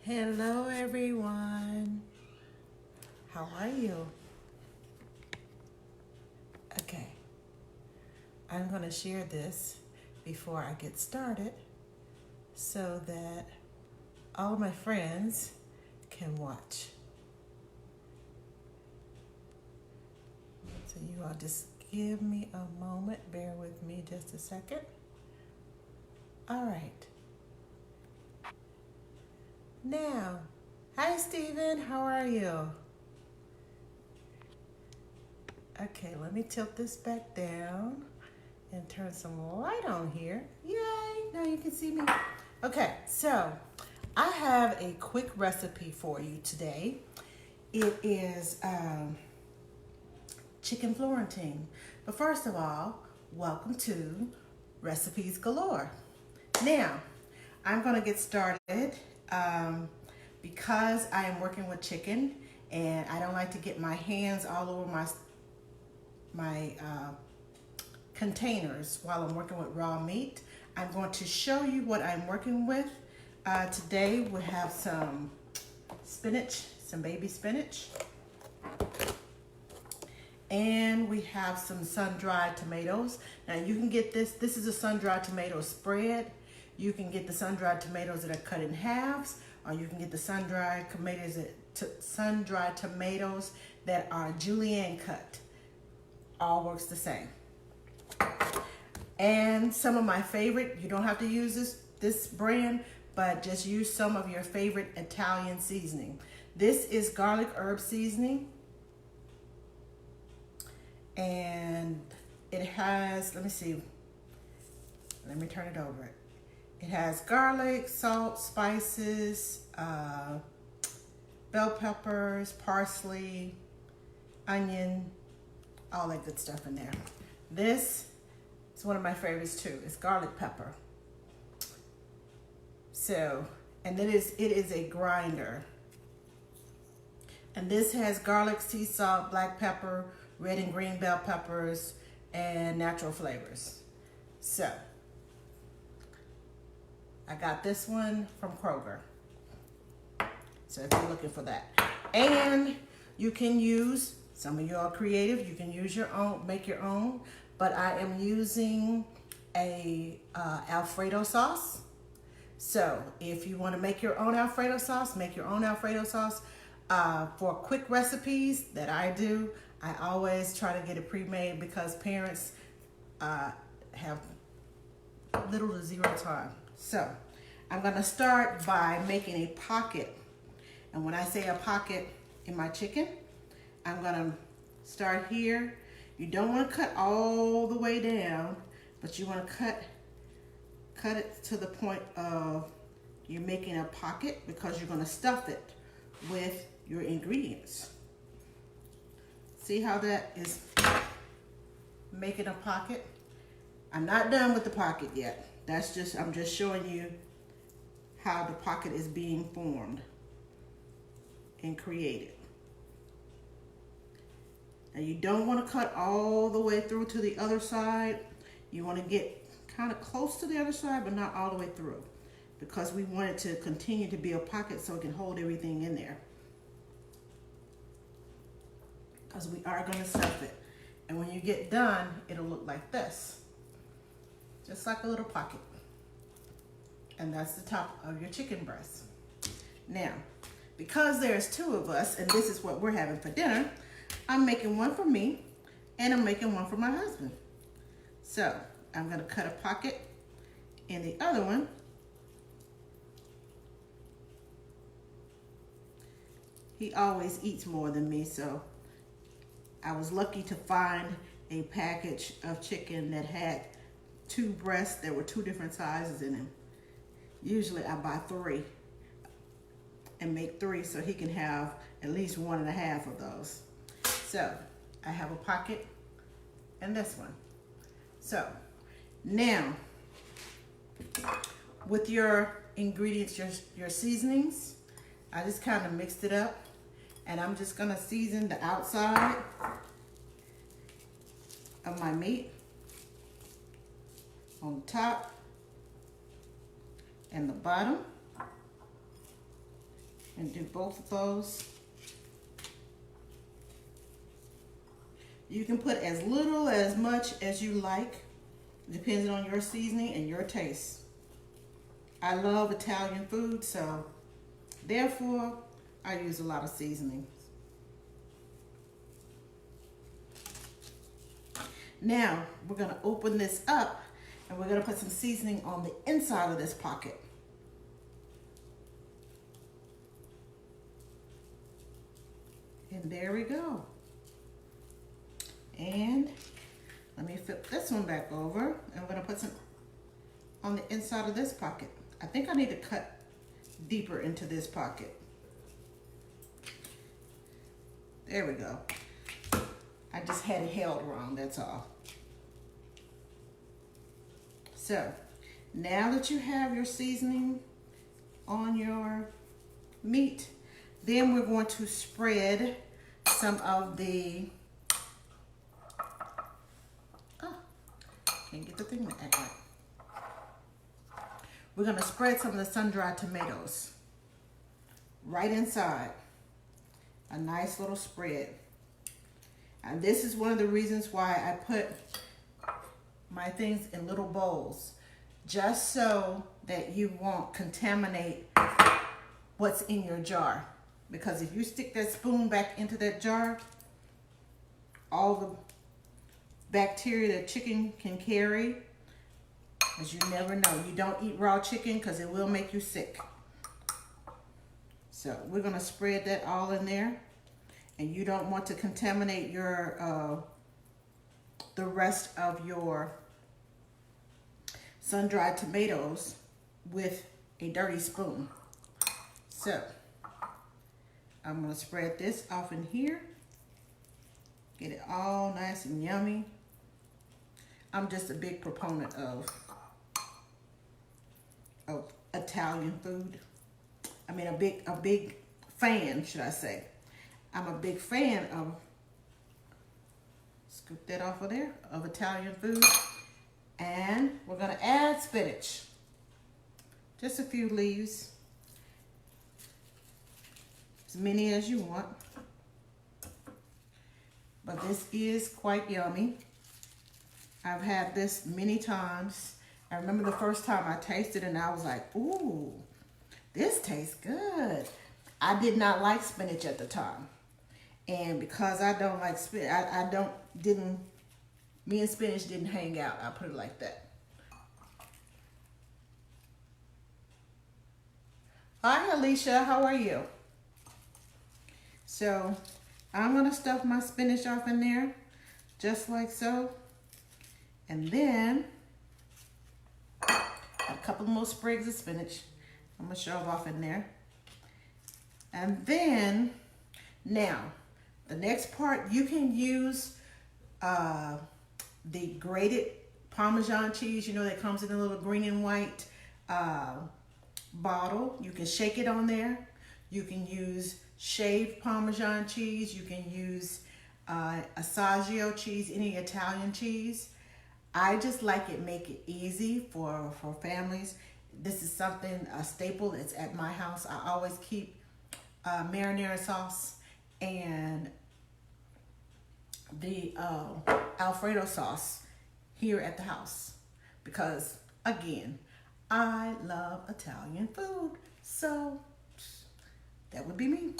Hello, everyone. How are you? Okay, I'm going to share this before I get started so that all of my friends can watch. So, you all just give me a moment. Bear with me just a second. All right. Now, hi, Stephen. How are you? Okay, let me tilt this back down and turn some light on here. Yay! Now you can see me. Okay, so I have a quick recipe for you today. It is chicken Florentine. But first of all, welcome to Recipes Galore. Now, I'm going to get started because I am working with chicken and I don't like to get my hands all over my containers while I'm working with raw meat. I'm going to show you what I'm working with. Today we have some spinach, some baby spinach. And we have some sun-dried tomatoes. Now you can get this is a sun-dried tomato spread. You can get the sun-dried tomatoes that are cut in halves, or you can get the sun-dried tomatoes that are julienne cut. All works the same. And some of my favorite, you don't have to use this brand, but just use some of your favorite Italian seasoning. This is garlic herb seasoning. And it has, let me turn it over. It has garlic, salt, spices, bell peppers, parsley, onion, all that good stuff in there. This is one of my favorites too. It's garlic pepper. So, and it is a grinder. And this has garlic, sea salt, black pepper, red and green bell peppers, and natural flavors. So, I got this one from Kroger. So if you're looking for that. And you can use, some of you are creative, you can use your own, make your own, but I am using a Alfredo sauce. So if you want to make your own Alfredo sauce, make your own Alfredo sauce. For quick recipes that I do, I always try to get it pre-made because parents have little to zero time. So I'm going to start by making a pocket. And when I say a pocket in my chicken, I'm going to start here. You don't want to cut all the way down, but you want to cut it to the point of you're making a pocket because you're going to stuff it with your ingredients. See how that is making a pocket? I'm not done with the pocket yet. I'm just showing you how the pocket is being formed and created. Now you don't want to cut all the way through to the other side. You want to get kind of close to the other side, but not all the way through, because we want it to continue to be a pocket so it can hold everything in there. Because we are going to stuff it. And when you get done, it'll look like this. Just like a little pocket. And that's the top of your chicken breast. Now, because there's two of us, and this is what we're having for dinner, I'm making one for me, and I'm making one for my husband. So, I'm going to cut a pocket in the other one. He always eats more than me, so I was lucky to find a package of chicken that had two breasts. There were two different sizes in them. Usually I buy 3 and make 3 so he can have at least 1.5 of those. So I have a pocket and this one. So now with your ingredients, your seasonings, I just kind of mixed it up. And I'm just gonna season the outside of my meat on top and the bottom. And do both of those. You can put as little as much as you like, depending on your seasoning and your taste. I love Italian food, so therefore I use a lot of seasoning. Now we're going to open this up and we're going to put some seasoning on the inside of this pocket. And there we go. And let me flip this one back over and we're going to put some on the inside of this pocket. I think I need to cut deeper into this pocket. There we go. I just had it held wrong, that's all. So, now that you have your seasoning on your meat, then we're going to spread some of the, can't get the thing to act right. We're going to spread some of the sun-dried tomatoes right inside. A nice little spread. And this is one of the reasons why I put my things in little bowls, just so that you won't contaminate what's in your jar. Because if you stick that spoon back into that jar, all the bacteria that chicken can carry, because you never know. You don't eat raw chicken because it will make you sick. So we're going to spread that all in there. And you don't want to contaminate your the rest of your sun-dried tomatoes with a dirty spoon. So I'm going to spread this off in here. Get it all nice and yummy. I'm just a big proponent of Italian food. I mean, a big fan, should I say. I'm a big fan of, scoop that off of there, of Italian food. And we're going to add spinach. Just a few leaves. As many as you want. But this is quite yummy. I've had this many times. I remember the first time I tasted it and I was like, ooh, this tastes good. I did not like spinach at the time. And because I don't like spinach, me and spinach didn't hang out. I'll put it like that. Hi, Alicia. How are you? So, I'm going to stuff my spinach off in there, just like so. And then, a couple more sprigs of spinach. I'm going to shove off in there. And then, now, the next part, you can use the grated Parmesan cheese, you know, that comes in a little green and white bottle. You can shake it on there. You can use shaved Parmesan cheese. You can use Assaggio cheese, any Italian cheese. I just like it, make it easy for families. This is something, a staple. It's at my house. I always keep marinara sauce and the Alfredo sauce here at the house because, again, I love Italian food. So that would be me.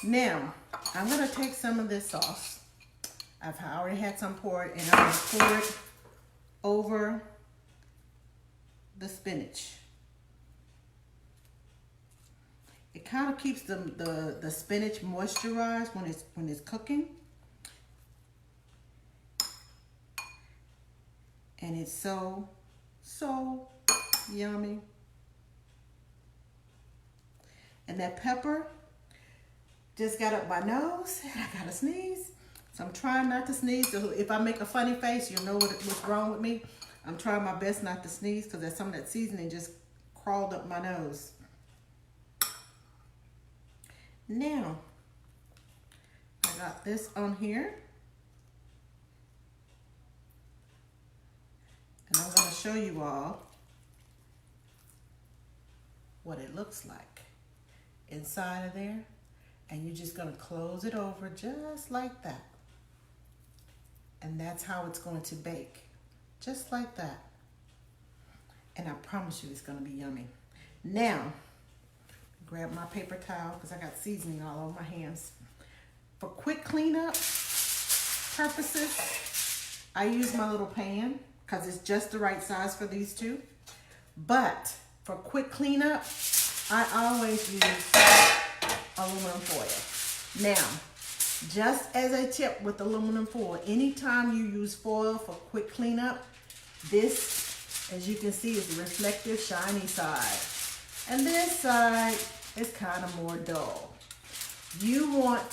Now, I'm going to take some of this sauce. I've already had some poured, and I'm going to pour it over the spinach. It kind of keeps the spinach moisturized when it's cooking. And it's so yummy. And that pepper just got up my nose and I got to sneeze. So I'm trying not to sneeze. So if I make a funny face, you'll know what's wrong with me. I'm trying my best not to sneeze because some of that seasoning just crawled up my nose. Now, I got this on here. And I'm going to show you all what it looks like. inside of there, and you're just going to close it over just like that. And that's how it's going to bake, just like that. And I promise you it's going to be yummy. Now, grab my paper towel because I got seasoning all over my hands. For quick cleanup purposes, I use my little pan because it's just the right size for these two. But for quick cleanup, I always use aluminum foil. Now, just as a tip with aluminum foil, anytime you use foil for quick cleanup, this, as you can see, is the reflective shiny side. And this side is kind of more dull. You want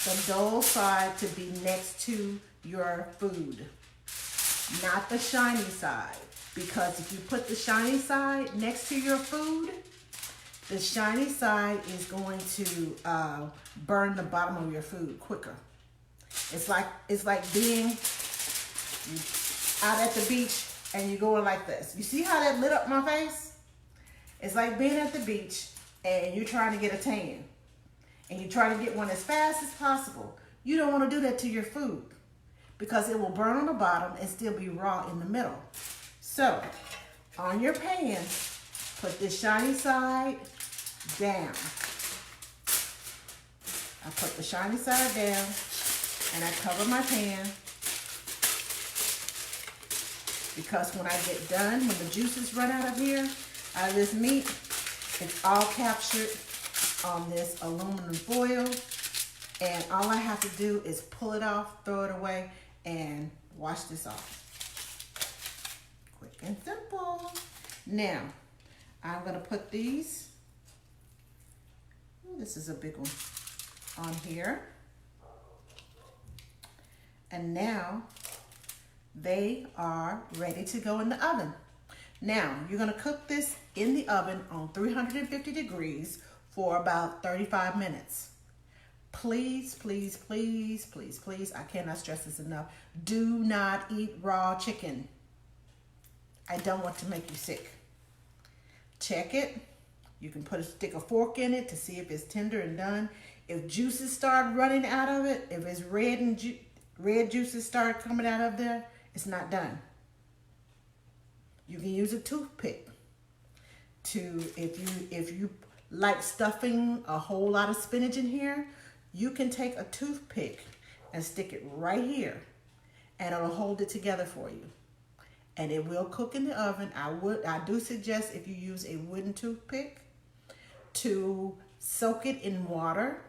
the dull side to be next to your food, not the shiny side. Because if you put the shiny side next to your food, the shiny side is going to burn the bottom of your food quicker. It's like being out at the beach and you're going like this. You see how that lit up my face? It's like being at the beach and you're trying to get a tan. And you're trying to get one as fast as possible. You don't want to do that to your food because it will burn on the bottom and still be raw in the middle. So, on your pan, put the shiny side down. I put the shiny side down and I cover my pan because when I get done, when the juices run out of here, out of this meat, it's all captured on this aluminum foil, and all I have to do is pull it off, throw it away, and wash this off. Quick and simple. Now, I'm going to put these, this is a big one, on here. And now, they are ready to go in the oven. Now, you're going to cook this in the oven on 350 degrees for about 35 minutes. Please, please, please, please, please, I cannot stress this enough. Do not eat raw chicken. I don't want to make you sick. Check it. You can stick a fork in it to see if it's tender and done. If juices start running out of it, if it's red and red juices start coming out of there, it's not done. You can use a toothpick to, if you like stuffing a whole lot of spinach in here, you can take a toothpick and stick it right here and it'll hold it together for you. And it will cook in the oven. I do suggest if you use a wooden toothpick to soak it in water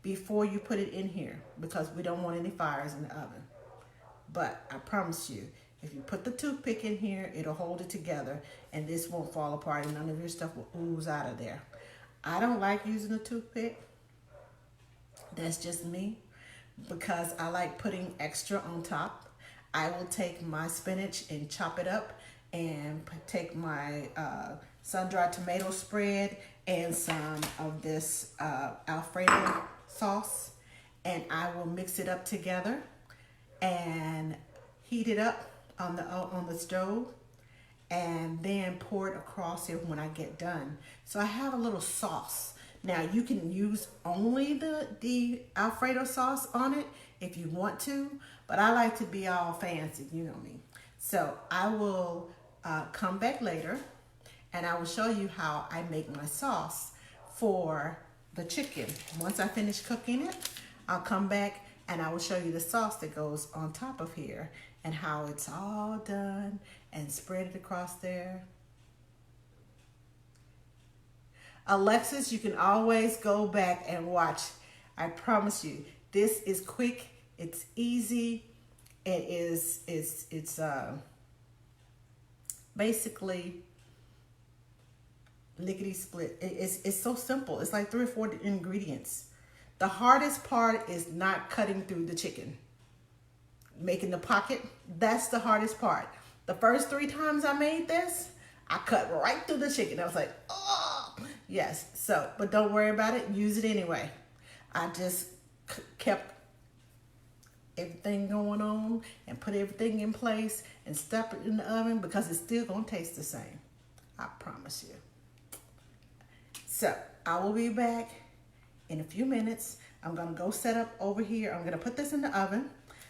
before you put it in here because we don't want any fires in the oven. But I promise you, if you put the toothpick in here, it'll hold it together and this won't fall apart and none of your stuff will ooze out of there. I don't like using a toothpick. That's just me because I like putting extra on top. I will take my spinach and chop it up and take my sun-dried tomato spread and some of this Alfredo sauce and I will mix it up together and heat it up on the stove and then pour it across it when I get done. So I have a little sauce. Now you can use only the Alfredo sauce on it if you want to, but I like to be all fancy, you know me. So I will come back later and I will show you how I make my sauce for the chicken. Once I finish cooking it, I'll come back and I will show you the sauce that goes on top of here and how it's all done and spread it across there. Alexis, you can always go back and watch. I promise you, this is quick, it's easy, it's basically lickety split. It's so simple. It's like 3 or 4 ingredients. The hardest part is not cutting through the chicken. Making the pocket, that's the hardest part. The first 3 times I made this, I cut right through the chicken. I was like, oh, yes. So, but don't worry about it. Use it anyway. I just kept everything going on and put everything in place and stuff it in the oven because it's still going to taste the same. I promise you. So, I will be back in a few minutes. I'm gonna go set up over here. I'm gonna put this in the oven.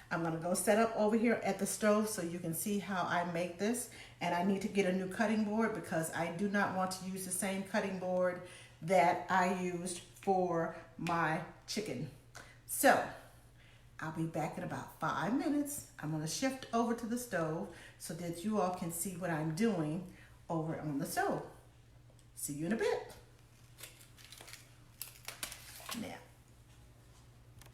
I'm gonna go set up over here at the stove so you can see how I make this. And I need to get a new cutting board because I do not want to use the same cutting board that I used for my chicken. So I'll be back in about 5 minutes. I'm gonna shift over to the stove so that you all can see what I'm doing over on the stove. See you in a bit. Now,